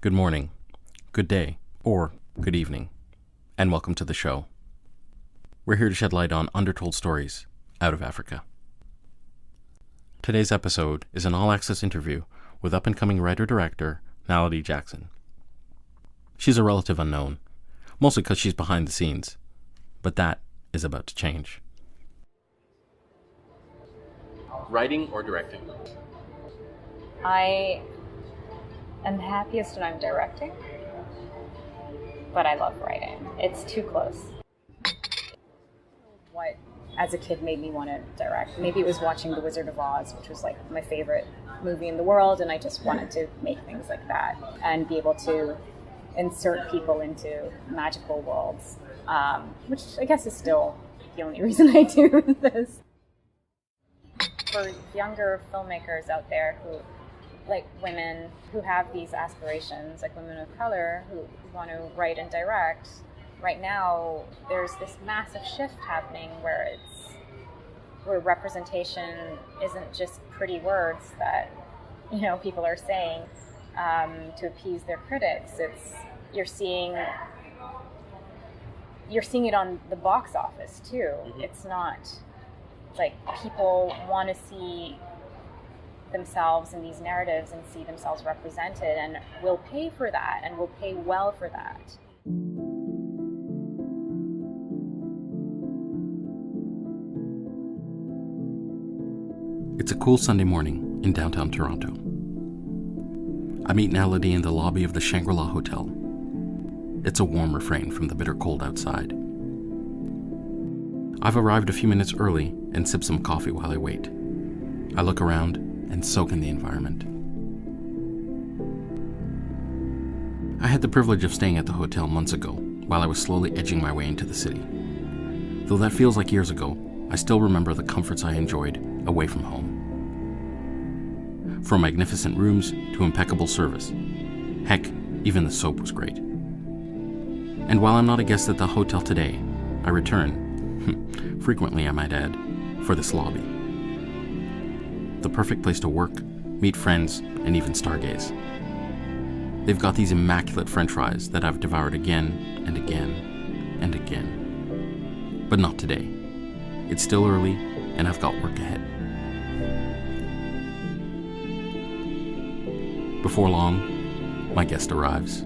Good morning, good day, or good evening, and welcome to the show. We're here to shed light on undertold stories out of Africa. Today's episode is an all-access interview with up-and-coming writer-director Naledi Jackson. She's a relative unknown, mostly because she's behind the scenes, but that is about to change. Writing or directing? I am happiest when I'm directing, but I love writing. It's too close. What, as a kid, made me want to direct? Maybe it was watching The Wizard of Oz, which was like my favorite movie in the world, and I just wanted to make things like that and be able to insert people into magical worlds, which I guess is still the only reason I do this. For younger filmmakers out there who, like women who have these aspirations, like women of color who want to write and direct, right now there's this massive shift happening where representation isn't just pretty words that, people are saying to appease their critics. You're seeing it on the box office too. Mm-hmm. It's not like people want to see themselves in these narratives and see themselves represented, and will pay for that and will pay well for that. It's a cool Sunday morning in downtown Toronto. I meet Naledi in the lobby of the Shangri-La Hotel. It's a warm refrain from the bitter cold outside. I've arrived a few minutes early and sip some coffee while I wait. I look around and soak in the environment. I had the privilege of staying at the hotel months ago while I was slowly edging my way into the city. Though that feels like years ago, I still remember the comforts I enjoyed away from home. From magnificent rooms to impeccable service. Heck, even the soap was great. And while I'm not a guest at the hotel today, I return, frequently I might add, for this lobby. The perfect place to work, meet friends, and even stargaze. They've got these immaculate French fries that I've devoured again and again and again. But not today. It's still early, and I've got work ahead. Before long, my guest arrives.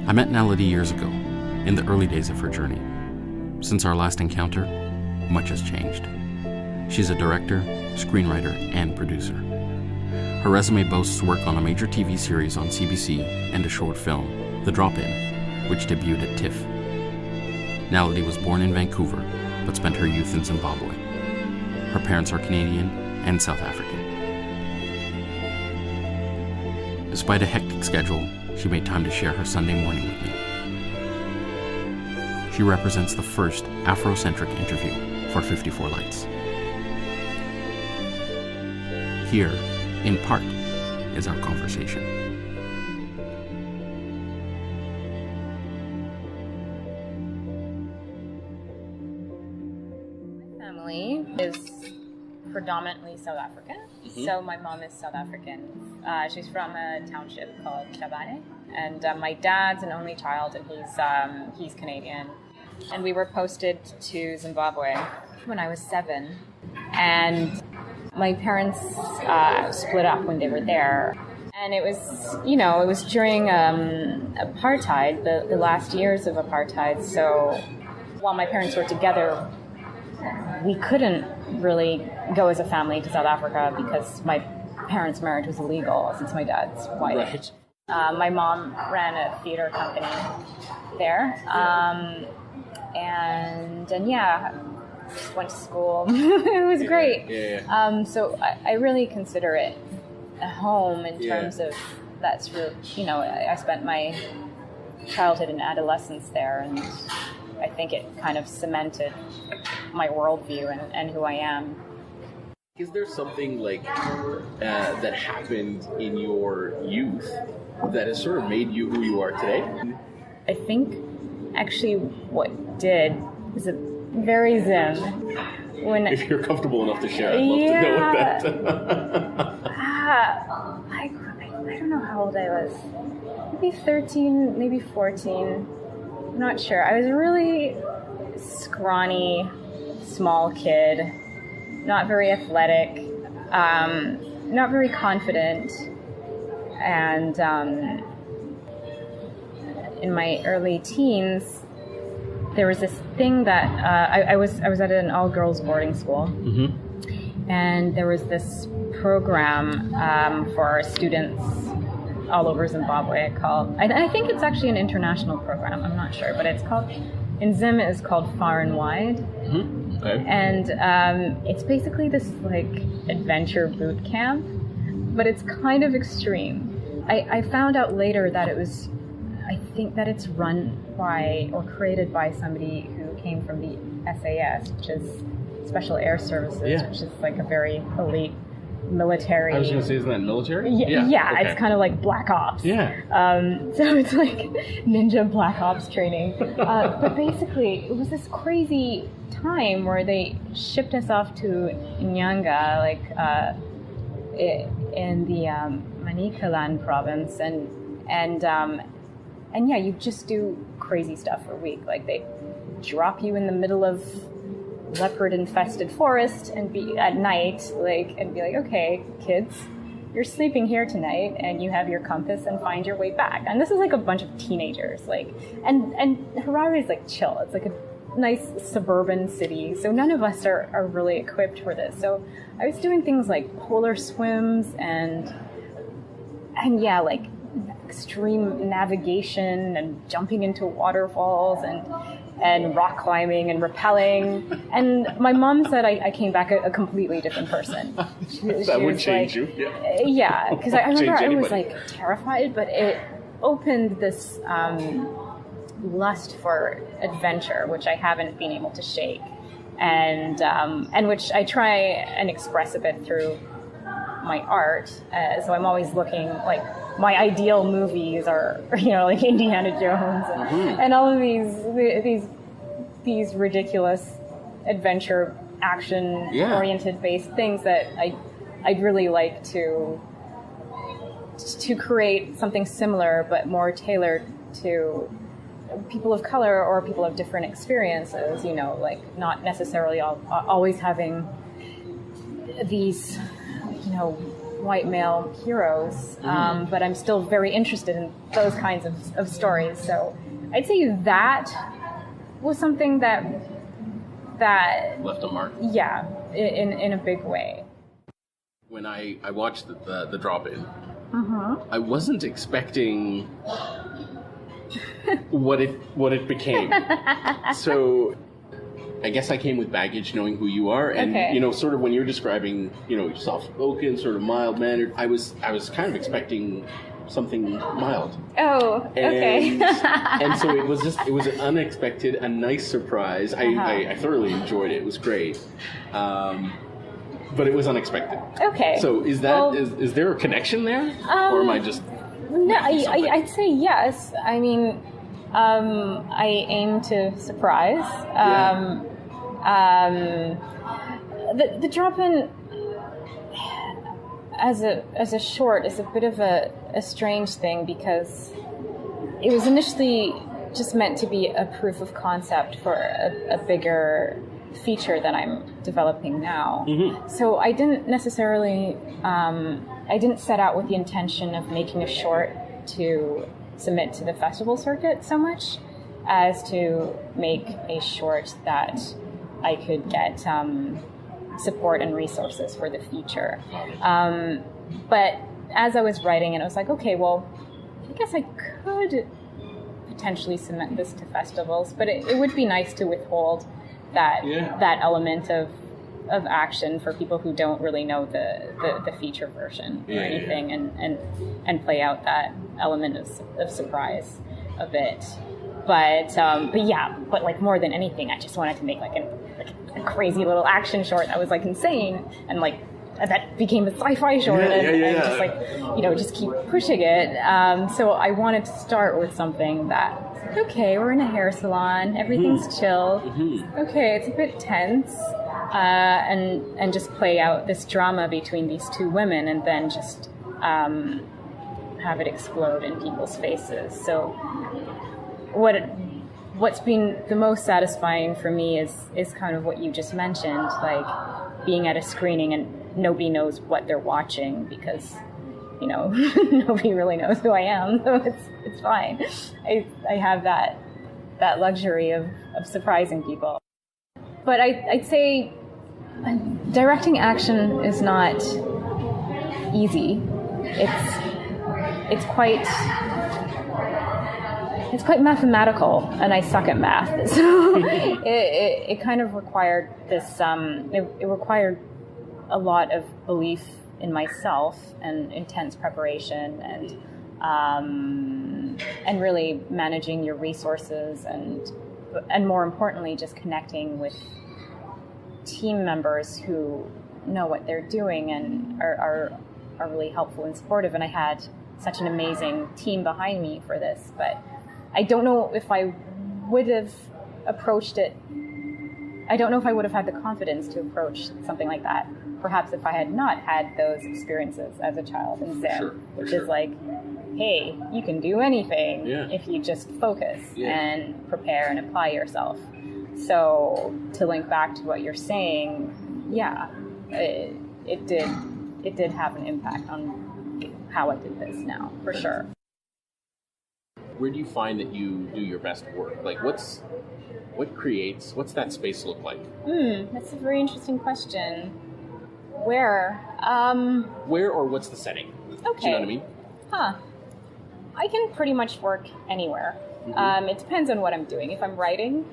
I met Naledi years ago, in the early days of her journey. Since our last encounter, much has changed. She's a director, screenwriter, and producer. Her resume boasts work on a major TV series on CBC and a short film, The Drop-In, which debuted at TIFF. Naledi was born in Vancouver, but spent her youth in Zimbabwe. Her parents are Canadian and South African. Despite a hectic schedule, she made time to share her Sunday morning with me. She represents the first Afro-centric interview for 54 Lights. Here, in part, is our conversation. My family is predominantly South African. Mm-hmm. So my mom is South African. She's from a township called Kondwani, and my dad's an only child, and he's Canadian. And we were posted to Zimbabwe when I was 7, and my parents split up when they were there. And it was during apartheid, the last years of apartheid. So while my parents were together, we couldn't really go as a family to South Africa because my parents' marriage was illegal since my dad's white. Right. My mom ran a theater company there. And just went to school. It was great. Yeah. So I really consider it a home in terms of that's real. I spent my childhood and adolescence there, and I think it kind of cemented my worldview and who I am. Is there something like that happened in your youth that has sort of made you who you are today? I think actually what did was a very zen. If you're comfortable enough to share, I'd love to know what that. I don't know how old I was. Maybe 13, maybe 14. I'm not sure. I was a really scrawny, small kid, not very athletic, not very confident, and in my early teens, there was this thing that I was at an all-girls boarding school, and there was this program for students all over Zimbabwe called, I think it's actually an international program, I'm not sure, but it's called, in Zim it's called Far and Wide. Okay. And it's basically this like adventure boot camp, but it's kind of extreme. I found out later that I think that it's run by or created by somebody who came from the SAS, which is Special Air Services, which is like a very elite military. I was going to say, isn't that military? Yeah, Okay. It's kind of like Black Ops. Yeah. So it's like ninja Black Ops training. But basically, it was this crazy time where they shipped us off to Nyanga, like in the Manicaland province, and yeah, you just do crazy stuff for a week. Like they drop you in the middle of leopard-infested forest and be at night, and be like, okay, kids, you're sleeping here tonight, and you have your compass and find your way back. And this is like a bunch of teenagers, and Harare is like chill. It's like a nice suburban city, so none of us are really equipped for this. So I was doing things like polar swims and yeah, like extreme navigation and jumping into waterfalls and rock climbing and rappelling. And my mom said I came back a completely different person. That would change you. Yeah, because I remember I was anybody. like terrified, but it opened this lust for adventure, which I haven't been able to shake, and which I try and express a bit through my art. So I'm always looking, like, my ideal movies are, like Indiana Jones and all of these ridiculous adventure action oriented based things that I'd really like to create something similar but more tailored to people of color or people of different experiences, like not necessarily always having these white male heroes, but I'm still very interested in those kinds of stories. So I'd say that was something that left a mark. Yeah, in a big way. When I watched the drop-in, I wasn't expecting what it became. So I guess I came with baggage, knowing who you are, and sort of when you're describing, soft-spoken, sort of mild-mannered, I was kind of expecting something mild. Oh, okay. And so it was an unexpected, a nice surprise. I thoroughly enjoyed it. It was great, but it was unexpected. Okay. So is there a connection there, or am I just? No, I'd say yes. I mean, I aim to surprise. The drop-in as a short is a bit of a strange thing, because it was initially just meant to be a proof of concept for a bigger feature that I'm developing now. So I didn't necessarily I didn't set out with the intention of making a short to submit to the festival circuit so much as to make a short that I could get support and resources for the feature. But as I was writing it, I was like, okay, well, I guess I could potentially submit this to festivals, but it would be nice to withhold that element of action for people who don't really know the feature version or anything, and play out that element of surprise a bit. But like more than anything, I just wanted to make like a crazy little action short that was like insane, and like that became a sci-fi short, and just like just keep pushing it. So I wanted to start with something that, okay, we're in a hair salon, everything's chill. Okay, it's a bit tense, and just play out this drama between these two women, and then just have it explode in people's faces. So what's been the most satisfying for me is kind of what you just mentioned, like being at a screening and nobody knows what they're watching because, nobody really knows who I am, so it's fine. I have that luxury of surprising people. But I'd say directing action is not easy. It's quite mathematical, and I suck at math. So it kind of required this. It required a lot of belief in myself and intense preparation, and really managing your resources, and more importantly, just connecting with team members who know what they're doing and are really helpful and supportive. And I had such an amazing team behind me for this, but I don't know if I would have approached it. I don't know if I would have had the confidence to approach something like that. Perhaps if I had not had those experiences as a child in Zen, which is like, hey, you can do anything if you just focus and prepare and apply yourself. So to link back to what you're saying, it did have an impact on how I did this now, for sure. Where do you find that you do your best work? Like, what's that space look like? That's a very interesting question. Where? Where, or what's the setting? Okay. Do you know what I mean? I can pretty much work anywhere. Mm-hmm. It depends on what I'm doing. If I'm writing,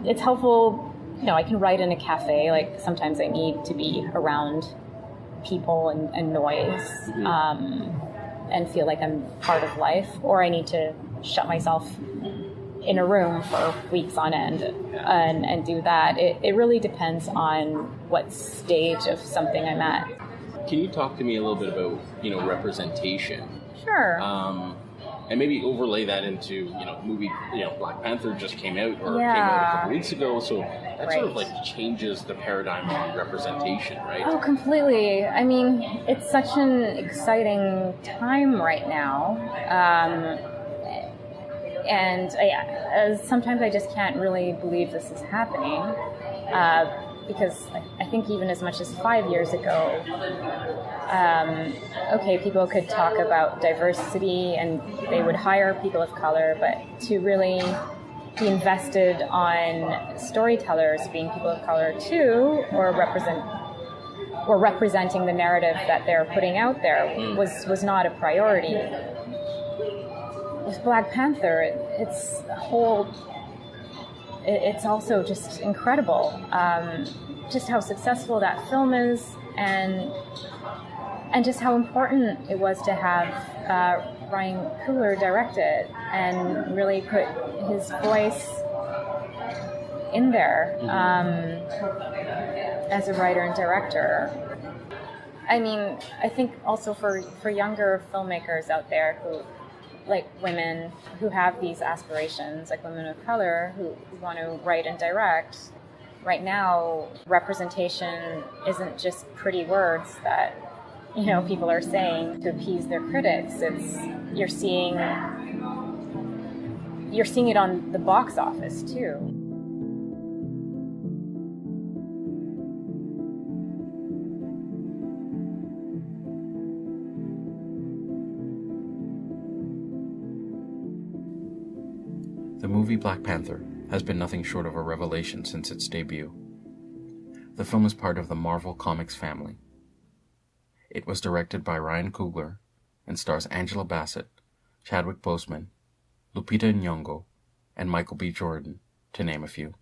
it's helpful, I can write in a cafe. Like, sometimes I need to be around people and noise, and feel like I'm part of life, or I need to shut myself in a room for weeks on end and do that. It really depends on what stage of something I'm at. Can you talk to me a little bit about, representation? Sure. And maybe overlay that into, movie, Black Panther just came out a couple weeks ago, so that sort of like changes the paradigm on representation, right? Oh, completely. I mean, it's such an exciting time right now. And sometimes I just can't really believe this is happening, because I think even as much as 5 years ago, people could talk about diversity and they would hire people of color, but to really be invested on storytellers being people of color too, or representing the narrative that they're putting out there was not a priority. With Black Panther, it's also just incredible, just how successful that film is, and just how important it was to have Ryan Coogler direct it and really put his voice in there as a writer and director. I mean, I think also for younger filmmakers out there who, like women who have these aspirations, like women of color who want to write and direct, right now, representation isn't just pretty words that, people are saying to appease their critics. It's, you're seeing it on the box office too. The movie Black Panther has been nothing short of a revelation since its debut. The film is part of the Marvel Comics family. It was directed by Ryan Coogler and stars Angela Bassett, Chadwick Boseman, Lupita Nyong'o, and Michael B. Jordan, to name a few.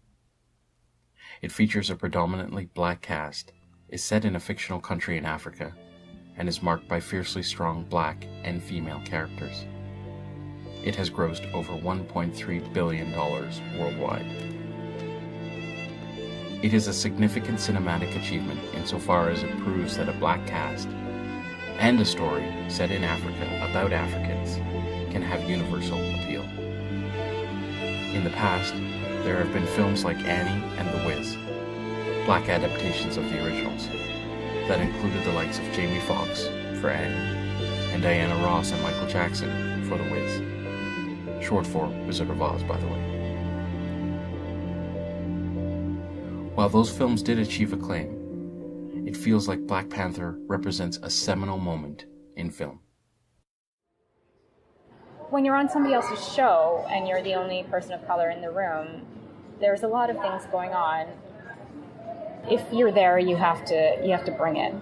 It features a predominantly black cast, is set in a fictional country in Africa, and is marked by fiercely strong black and female characters. It has grossed over $1.3 billion worldwide. It is a significant cinematic achievement insofar as it proves that a black cast and a story set in Africa about Africans can have universal appeal. In the past, there have been films like Annie and The Wiz, black adaptations of the originals, that included the likes of Jamie Foxx for Annie, and Diana Ross and Michael Jackson for The Wiz. Short for Wizard of Oz, by the way. While those films did achieve acclaim, it feels like Black Panther represents a seminal moment in film. When you're on somebody else's show and you're the only person of color in the room, there's a lot of things going on. If you're there, you have to bring it.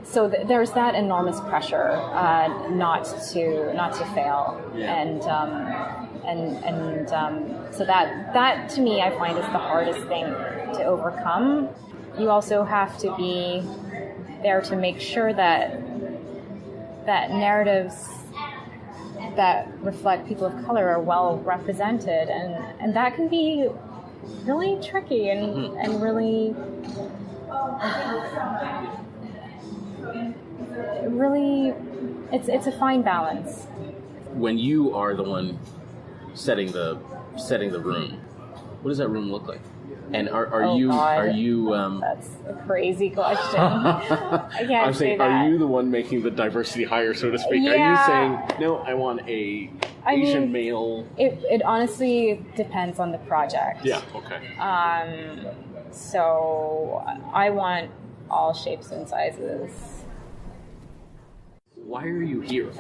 So there's that enormous pressure not to fail, and so that to me I find is the hardest thing to overcome. You also have to be there to make sure that narratives that reflect people of color are well represented, and that can be really tricky and really it's a fine balance. When you are the one setting the room, what does that room look like? And are you that's a crazy question. I can't I'm saying, say that. are you the one making the diversity hire, so to speak? Yeah. Are you saying, no, I want Asian male? It honestly depends on the project. Yeah, okay. So I want all shapes and sizes. Why are you here?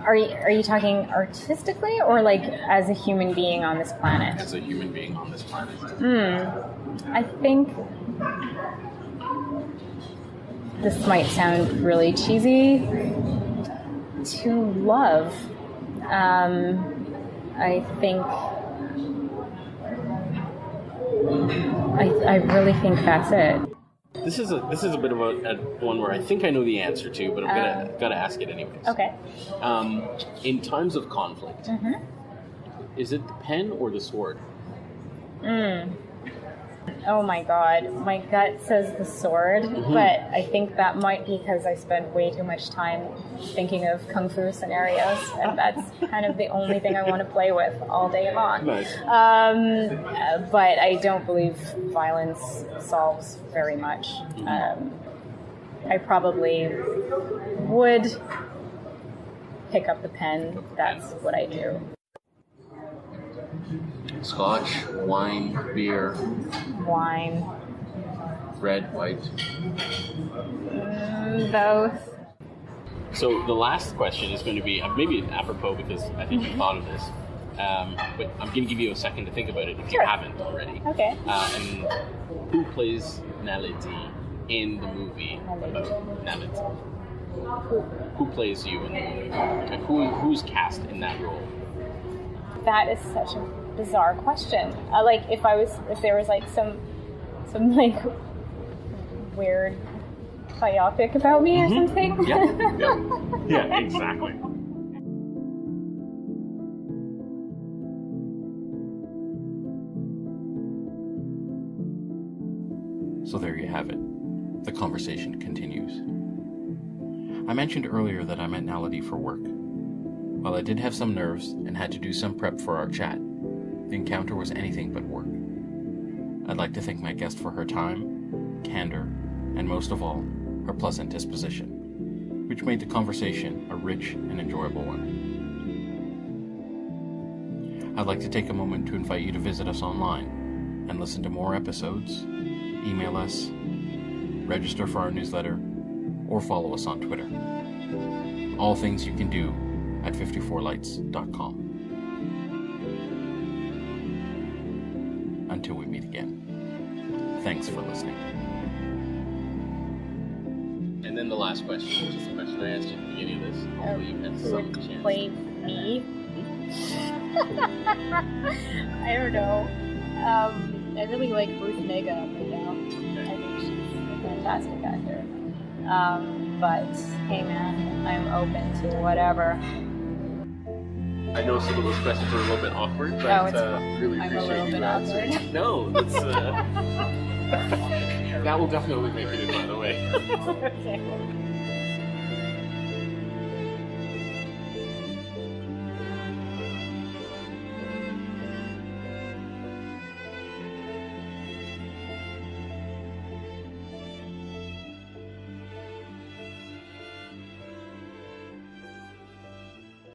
Are you talking artistically or like as a human being on this planet? As a human being on this planet. I think this might sound really cheesy. To love. I think I really think that's it. This is a bit of a one where I think I know the answer to, but I'm gotta ask it anyways. Okay. In times of conflict, is it the pen or the sword? Oh my God, my gut says the sword, but I think that might be because I spend way too much time thinking of kung fu scenarios, and that's kind of the only thing I want to play with all day long. Nice. But I don't believe violence solves very much. I probably would pick up the pen. That's what I do. Scotch, wine, beer, Wine. red, white. Both. So the last question is going to be maybe apropos because I think you thought of this, but I'm going to give you a second to think about it if you haven't already. Okay. And who plays Naledi in the movie about Naledi? Who plays you in the movie? Like who's cast in that role? That is such a bizarre question. Like if there was like some like weird biopic about me or something. Yeah, exactly. So there you have it. The conversation continues. I mentioned earlier that I met Naledi for work. While I did have some nerves and had to do some prep for our chat, the encounter was anything but work. I'd like to thank my guest for her time, candor, and most of all, her pleasant disposition, which made the conversation a rich and enjoyable one. I'd like to take a moment to invite you to visit us online and listen to more episodes, email us, register for our newsletter, or follow us on Twitter. All things you can do at 54lights.com. Until we meet again. Thanks for listening. And then the last question, which is the question I asked you at the beginning of this. Hopefully you've had Who some would chance. play me? I don't know. I really like Ruth Negga right now. I think she's a fantastic actor. But hey man, I'm open to whatever. I know some of those questions are a little bit awkward, but really I'm a appreciate little you bit answering. awkward. No, that's that will definitely make it in, by the way. Okay.